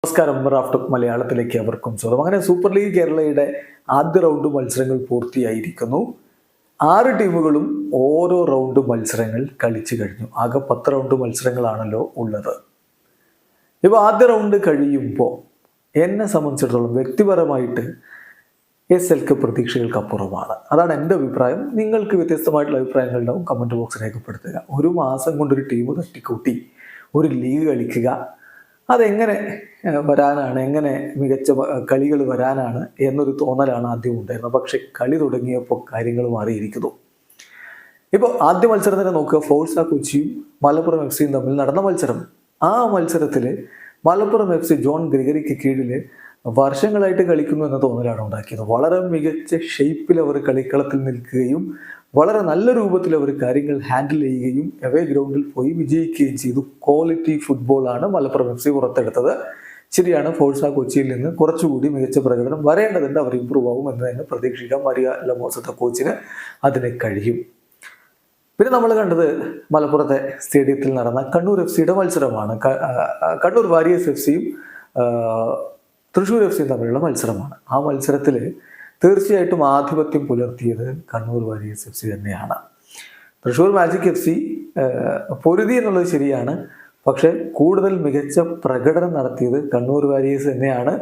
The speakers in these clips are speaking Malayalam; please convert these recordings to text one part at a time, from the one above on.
നമസ്കാരം, റാഫ്റ്റ് മലയാളത്തിലേക്ക് അവർക്കും സ്വാഗതം. അങ്ങനെ സൂപ്പർ ലീഗ് കേരളയുടെ ആദ്യ റൗണ്ട് മത്സരങ്ങൾ പൂർത്തിയായിരിക്കുന്നു. 6 ടീമുകളും ഓരോ റൗണ്ട് മത്സരങ്ങൾ കളിച്ചു കഴിഞ്ഞു. ആകെ 10 റൗണ്ട് മത്സരങ്ങളാണല്ലോ ഉള്ളത്. ഇപ്പോൾ ആദ്യ റൗണ്ട് കഴിയുമ്പോൾ എന്നെ സംബന്ധിച്ചിടത്തോളം വ്യക്തിപരമായിട്ട് എസ്.എൽ.കെ പ്രതീക്ഷകൾക്കപ്പുറമാണ്. അതാണ് എൻ്റെ അഭിപ്രായം. നിങ്ങൾക്ക് വ്യത്യസ്തമായിട്ടുള്ള അഭിപ്രായങ്ങളുണ്ടാവും. കമൻറ്റ് ബോക്സ് രേഖപ്പെടുത്തുക. ഒരു മാസം കൊണ്ടൊരു ടീം തട്ടിക്കൂട്ടി ഒരു ലീഗ് കളിക്കുക, അതെങ്ങനെ വരാനാണ്, എങ്ങനെ മികച്ച കളികൾ വരാനാണ് എന്നൊരു തോന്നലാണ് ആദ്യം ഉണ്ടായിരുന്നത്. പക്ഷെ കളി തുടങ്ങിയപ്പോൾ കാര്യങ്ങൾ മാറിയിരിക്കുന്നു. ഇപ്പോൾ ആദ്യ മത്സരം തന്നെ നോക്കുക. ഫോഴ്സ കൊച്ചിയും മലപ്പുറം എഫ് സിയും തമ്മിൽ നടന്ന മത്സരം. ആ മത്സരത്തിൽ മലപ്പുറം എഫ് സി ജോൺ ഗ്രിഗറിക്ക് കീഴിൽ വർഷങ്ങളായിട്ട് കളിക്കുന്നു എന്ന തോന്നലാണ് ഉണ്ടാക്കിയത്. വളരെ മികച്ച ഷേപ്പിൽ അവർ കളിക്കളത്തിൽ നിൽക്കുകയും വളരെ നല്ല രൂപത്തിൽ അവർ കാര്യങ്ങൾ ഹാൻഡിൽ ചെയ്യുകയും എവേ ഗ്രൗണ്ടിൽ പോയി വിജയിക്കുകയും ചെയ്തു. ക്വാളിറ്റി ഫുട്ബോളാണ് മലപ്പുറം എഫ് സി പുറത്തെടുത്തത്. ശരിയാണ്, ഫോഴ്സ കൊച്ചിയിൽ നിന്ന് കുറച്ചുകൂടി മികച്ച പ്രകടനം വരേണ്ടതുണ്ട്. അവർ ഇമ്പ്രൂവ് ആവും എന്ന് തന്നെ പ്രതീക്ഷിക്കാം. മരിയ ലമോസത്തെ കോച്ചിന് അതിന് കഴിയും. പിന്നെ നമ്മൾ കണ്ടത് മലപ്പുറത്തെ സ്റ്റേഡിയത്തിൽ നടന്ന കണ്ണൂർ എഫ് സിയുടെ മത്സരമാണ്. കണ്ണൂർ വാരിയേഴ്സ് എഫ് സിയും തൃശ്ശൂർ എഫ് സിയും തമ്മിലുള്ള മത്സരമാണ്. ആ മത്സരത്തിൽ തീർച്ചയായിട്ടും ആധിപത്യം പുലർത്തിയത് കണ്ണൂർ വാരിയേഴ്സ് എഫ് സി തന്നെയാണ്. തൃശ്ശൂർ മാജിക് എഫ് സി പൊരുതി എന്നുള്ളത് ശരിയാണ്, പക്ഷേ കൂടുതൽ മികച്ച പ്രകടനം നടത്തിയത് കണ്ണൂർ വാരിയേഴ്സ് തന്നെയാണ്.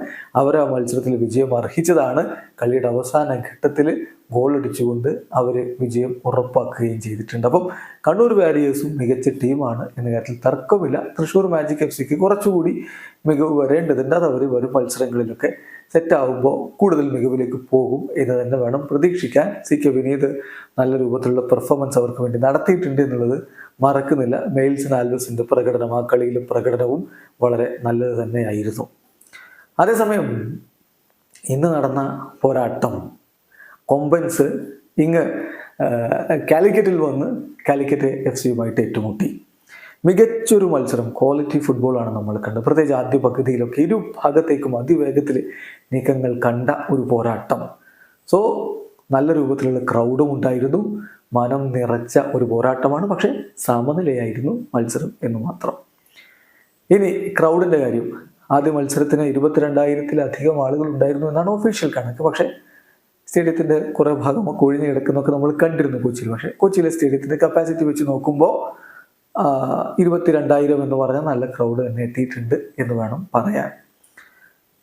അവർ ആ മത്സരത്തിൽ വിജയം അർഹിച്ചതാണ്. കളിയുടെ അവസാന ഘട്ടത്തിൽ ഗോളടിച്ചുകൊണ്ട് അവർ വിജയം ഉറപ്പാക്കുകയും ചെയ്തിട്ടുണ്ട്. അപ്പം കണ്ണൂർ വാരിയേഴ്സും മികച്ച ടീമാണ് എന്ന കാര്യത്തിൽ തർക്കമില്ല. തൃശ്ശൂർ മാജിക് എഫ് സിക്ക് കുറച്ചുകൂടി മികവ് വരേണ്ടതുണ്ട്. അത് അവർ വരും മത്സരങ്ങളിലൊക്കെ സെറ്റാകുമ്പോൾ കൂടുതൽ മികവിലേക്ക് പോകും എന്ന് തന്നെ വേണം പ്രതീക്ഷിക്കാൻ. സി.കെ വിനീത് നല്ല രൂപത്തിലുള്ള പെർഫോമൻസ് അവർക്ക് വേണ്ടി നടത്തിയിട്ടുണ്ട് എന്നുള്ളത് മറക്കുന്നില്ല. മെയിൽസൺ ആൽവസിൻ്റെ പ്രകടനം, ആ കളിയിലെ പ്രകടനവും വളരെ നല്ലത് തന്നെയായിരുന്നു. അതേസമയം ഇന്ന് നടന്ന പോരാട്ടം, കൊമ്പൻസ് ഇങ്ങ് കാലിക്കറ്റിൽ വന്ന് കാലിക്കറ്റ് എഫ് സിയുമായിട്ട് ഏറ്റുമുട്ടി. മികച്ചൊരു മത്സരം, ക്വാളിറ്റി ഫുട്ബോളാണ് നമ്മൾ കണ്ടത്. പ്രത്യേകിച്ച് ആദ്യ പകുതിയിലൊക്കെ ഇരു ഭാഗത്തേക്കും അതിവേഗത്തിൽ നീക്കങ്ങൾ കണ്ട ഒരു പോരാട്ടം. സോ നല്ല രൂപത്തിലുള്ള ക്രൗഡും ഉണ്ടായിരുന്നു. മനം നിറച്ച ഒരു പോരാട്ടമാണ്. പക്ഷേ സമനിലയായിരുന്നു മത്സരം എന്ന് മാത്രം. ഇനി ക്രൗഡിൻ്റെ കാര്യം. ആദ്യ മത്സരത്തിന് 22,000-ലധികം ആളുകൾ ഉണ്ടായിരുന്നു എന്നാണ് ഒഫീഷ്യൽ കണക്ക്. പക്ഷേ സ്റ്റേഡിയത്തിൻ്റെ കുറേ ഭാഗമൊക്കെ ഒഴിഞ്ഞു കിടക്കുന്നൊക്കെ നമ്മൾ കണ്ടിരുന്നു കൊച്ചിയിൽ. പക്ഷേ കൊച്ചിയിലെ സ്റ്റേഡിയത്തിൻ്റെ കപ്പാസിറ്റി വെച്ച് നോക്കുമ്പോൾ 22,000 എന്ന് പറഞ്ഞാൽ നല്ല ക്രൗഡ് തന്നെ എത്തിയിട്ടുണ്ട് എന്ന് വേണം പറയാൻ.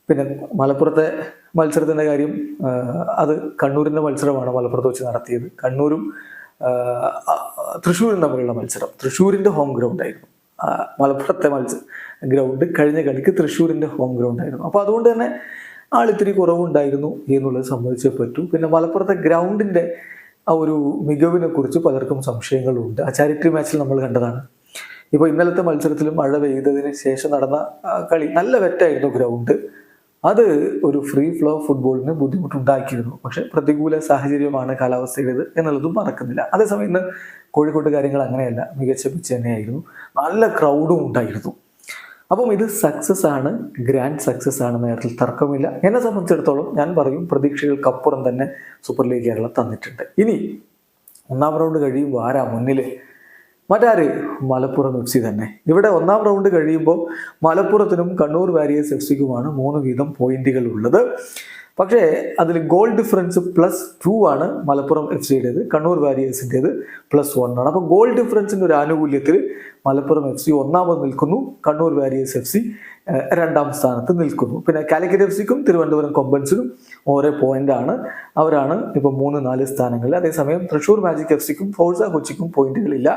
പിന്നെ മലപ്പുറത്തെ മത്സരത്തിൻ്റെ കാര്യം, അത് കണ്ണൂരിൻ്റെ മത്സരമാണ് മലപ്പുറത്ത് വെച്ച് നടത്തിയത്. കണ്ണൂരും തൃശ്ശൂരും തമ്മിലുള്ള മത്സരം തൃശ്ശൂരിൻ്റെ ഹോം ഗ്രൗണ്ടായിരുന്നു. മലപ്പുറത്തെ ഗ്രൗണ്ട് കഴിഞ്ഞ കളിക്ക് തൃശ്ശൂരിൻ്റെ ഹോം ഗ്രൗണ്ടായിരുന്നു. അപ്പോൾ അതുകൊണ്ട് തന്നെ ആളിത്തിരി കുറവുണ്ടായിരുന്നു എന്നുള്ളത് സമ്മതിച്ചേ പറ്റൂ. പിന്നെ മലപ്പുറത്തെ ഗ്രൗണ്ടിൻ്റെ ആ ഒരു മികവിനെ കുറിച്ച് പലർക്കും സംശയങ്ങളുണ്ട്. ആ ചാരിറ്റി മാച്ചിൽ നമ്മൾ കണ്ടതാണ്. ഇപ്പോൾ ഇന്നലത്തെ മത്സരത്തിലും മഴ പെയ്തതിന് ശേഷം നടന്ന കളി നല്ല വെറ്റായിരുന്നു ഗ്രൗണ്ട്. അത് ഒരു ഫ്രീ ഫ്ലോ ഫുട്ബോളിന് ബുദ്ധിമുട്ടുണ്ടാക്കിയിരുന്നു. പക്ഷെ പ്രതികൂല സാഹചര്യമാണ് കാലാവസ്ഥയുടേത് എന്നുള്ളതും മറക്കുന്നില്ല. അതേസമയം ഇന്ന് കോഴിക്കോട്ട് കാര്യങ്ങൾ അങ്ങനെയല്ല, മികച്ച പിച്ച് തന്നെയായിരുന്നു. നല്ല ക്രൗഡും ഉണ്ടായിരുന്നു. അപ്പം ഇത് സക്സസ് ആണ്, ഗ്രാൻഡ് സക്സസ് ആണെന്ന കാര്യത്തിൽ തർക്കമില്ല. എന്നെ സംബന്ധിച്ചിടത്തോളം ഞാൻ പറയും, പ്രതീക്ഷകൾക്കപ്പുറം തന്നെ സൂപ്പർ ലീഗ് കേരളം തന്നിട്ടുണ്ട്. ഇനി ഒന്നാം റൗണ്ട് കഴിയുമ്പോൾ ആരാ മുന്നിൽ? മറ്റാര്? മലപ്പുറം എഫ് സി തന്നെ. ഇവിടെ ഒന്നാം റൗണ്ട് കഴിയുമ്പോൾ മലപ്പുറത്തിനും കണ്ണൂർ വാരിയേഴ്സ് എഫ് സിക്കുമാണ് 3 വീതം പോയിന്റുകൾ ഉള്ളത്. പക്ഷേ അതിൽ ഗോൾ ഡിഫറൻസ് +2 ആണ് മലപ്പുറം എഫ് സിയുടേത്, കണ്ണൂർ വാരിയേഴ്സിൻ്റേത് +1 ആണ്. അപ്പോൾ ഗോൾ ഡിഫറൻസിൻ്റെ ഒരു ആനുകൂല്യത്തിൽ മലപ്പുറം എഫ് സി ഒന്നാമത് നിൽക്കുന്നു, കണ്ണൂർ വാരിയേഴ്സ് എഫ് സി 2ാം സ്ഥാനത്ത് നിൽക്കുന്നു. പിന്നെ കാലിക്കറ്റ് എഫ് സിക്കും തിരുവനന്തപുരം കൊമ്പൻസിനും ഓരോ പോയിന്റാണ്. അവരാണ് ഇപ്പോൾ 3-4 സ്ഥാനങ്ങളിൽ. അതേസമയം തൃശ്ശൂർ മാജിക് എഫ് സിക്കും ഫോഴ്സ കൊച്ചിക്കും പോയിന്റുകളില്ല.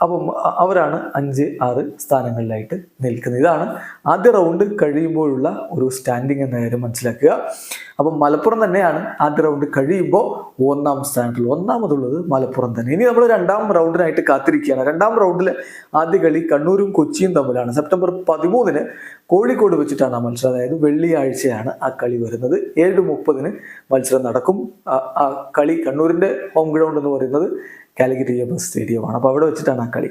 അപ്പം അവരാണ് 5-6 സ്ഥാനങ്ങളിലായിട്ട് നിൽക്കുന്നത്. ഇതാണ് ആദ്യ റൗണ്ട് കഴിയുമ്പോഴുള്ള ഒരു സ്റ്റാൻഡിങ് എന്ന കാര്യം മനസ്സിലാക്കുക. അപ്പം മലപ്പുറം തന്നെയാണ് ആദ്യ റൗണ്ട് കഴിയുമ്പോൾ 1ാം സ്ഥാനത്തിൽ. ഒന്നാമതുള്ളത് മലപ്പുറം തന്നെ. ഇനി നമ്മൾ 2ാം റൗണ്ടിനായിട്ട് കാത്തിരിക്കുകയാണ്. 2ാം റൗണ്ടിൽ ആദ്യ കളി കണ്ണൂരും കൊച്ചിയും തമ്മിലാണ്. സെപ്റ്റംബർ 13 കോഴിക്കോട് വെച്ചിട്ടാണ് ആ മത്സരം. അതായത് വെള്ളിയാഴ്ചയാണ് ആ കളി വരുന്നത്. 7:30 മത്സരം നടക്കും. ആ കളി കണ്ണൂരിൻ്റെ ഹോം ഗ്രൗണ്ട് എന്ന് പറയുന്നത് കാലിക്കറ്റ് സ്റ്റേഡിയമാണ്. അപ്പോൾ അവിടെ വെച്ചിട്ടാണ് ആ കളി.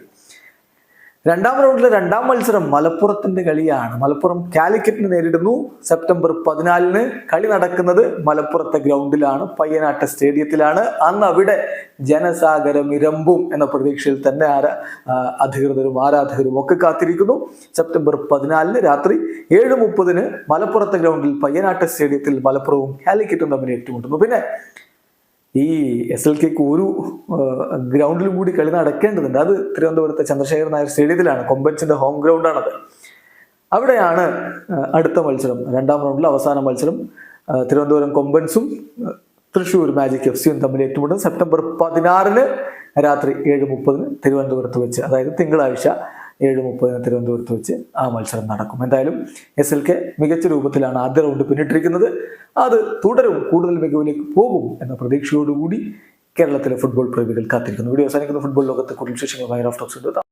രണ്ടാം റൗണ്ടിലെ രണ്ടാം മത്സരം മലപ്പുറത്തിന്റെ കളിയാണ്. മലപ്പുറം കാലിക്കറ്റിനെ നേരിടുന്നു. സെപ്റ്റംബർ 14 കളി നടക്കുന്നത് മലപ്പുറത്തെ ഗ്രൗണ്ടിലാണ്, പയ്യനാട്ട സ്റ്റേഡിയത്തിലാണ്. അന്ന് അവിടെ ജനസാഗരം ഇരമ്പും എന്ന പ്രതീക്ഷയിൽ തന്നെ അധികൃതരും ആരാധകരും ഒക്കെ കാത്തിരിക്കുന്നു. സെപ്റ്റംബർ 14 രാത്രി 7:30 മലപ്പുറത്തെ ഗ്രൗണ്ടിൽ പയ്യനാട്ട സ്റ്റേഡിയത്തിൽ മലപ്പുറവും കാലിക്കറ്റും തമ്മിൽ ഏറ്റുമുട്ടുന്നു. പിന്നെ ഈ SLKക്ക് ഒരു ഗ്രൗണ്ടിലും കൂടി കളി നടക്കേണ്ടതുണ്ട്. അത് തിരുവനന്തപുരത്തെ ചന്ദ്രശേഖരൻ നായർ സ്റ്റേഡിയത്തിലാണ്. കൊമ്പൻസിന്റെ ഹോം ഗ്രൗണ്ടാണത്. അവിടെയാണ് അടുത്ത മത്സരം. രണ്ടാം റൗണ്ടിലെ അവസാന മത്സരം തിരുവനന്തപുരം കൊമ്പൻസും തൃശ്ശൂർ മാജിക് FCയും തമ്മിൽ ഏറ്റുമുട്ടുന്നത് സെപ്റ്റംബർ 16 രാത്രി 7:30 തിരുവനന്തപുരത്ത് വെച്ച്, അതായത് തിങ്കളാഴ്ച 7:30 തിരുവനന്തപുരത്ത് വെച്ച് ആ മത്സരം നടക്കും. എന്തായാലും SLK മികച്ച രൂപത്തിലാണ് ആദ്യ റൗണ്ട് പിന്നിട്ടിരിക്കുന്നത്. അത് തുടരും, കൂടുതൽ മികവിലേക്ക് പോകും എന്ന പ്രതീക്ഷയോടുകൂടി കേരളത്തിലെ ഫുട്ബോൾ പ്രേമികൾ കാത്തിരിക്കുന്നു. വീഡിയോ അവസാനിക്കുന്ന ഫുട്ബോൾ ലോകത്തെ കൂടുതൽ വിശേഷങ്ങളുമായി റാഫ് ടോക്സ് ഉണ്ട്.